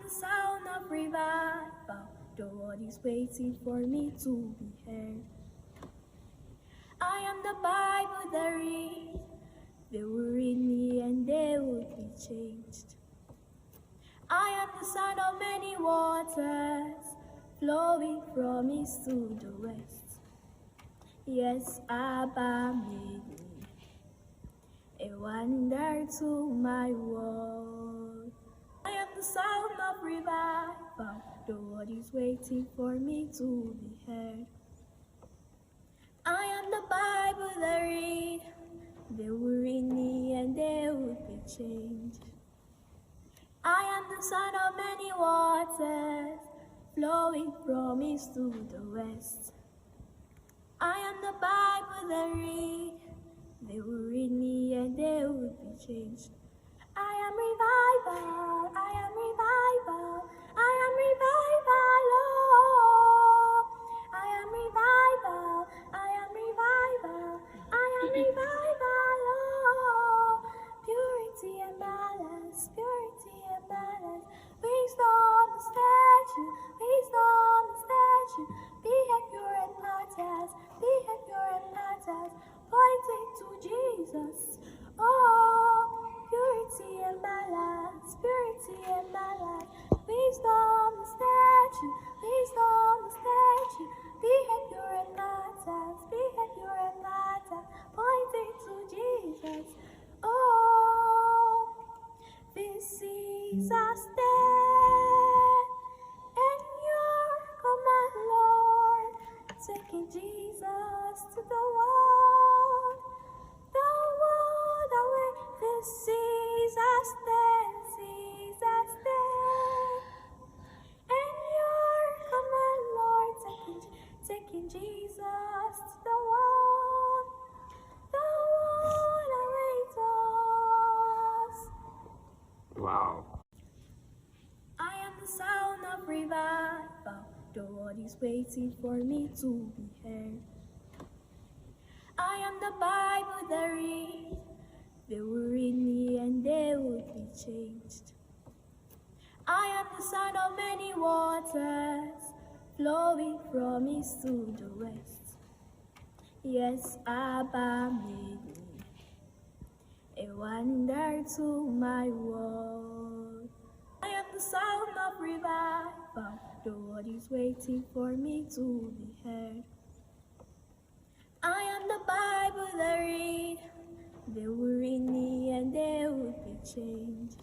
the sound of revival. The world is waiting for me to be heard. I am the Bible they read. They will read me and they will be changed. I am the sound of many waters, flowing from east to the west. Yes, Abba made me a wonder to my world. I am the sound of revival. The world is waiting for me to be heard. I am the Bible they read. They will read me and they will be changed. I am the son of many waters, flowing from east to the west. I am the Bible they read. They will read me and they will be changed. I am revival, I am revival, I am revival, oh. I am revival, I am revival, I am revival, oh. Purity and balance, purity and balance. Wisdom the statue, wisdom the statue. Behavior and patterns, behavior and patterns. Pointing to Jesus, oh. Purity and balance, purity and balance. Wisdom the statue, wisdom the statue. Behavior and patterns, behavior and patterns. Pointing to Jesus, oh. This is a stand in your command, Lord. Taking Jesus to the world away. This is a stand, is a stand in your command, Lord. Taking Jesus to the world awaits us. Wow. I am the sound of revival. The world is waiting for me to be heard. I am the Bible they read. They will read me and they will be changed. I am the son of many waters, flowing from east to the west. Yes, Abba made me a wonder to my world. I am the sound of revival. The world is waiting for me to be heard. I am the Bible they read. They will read me and they will be changed.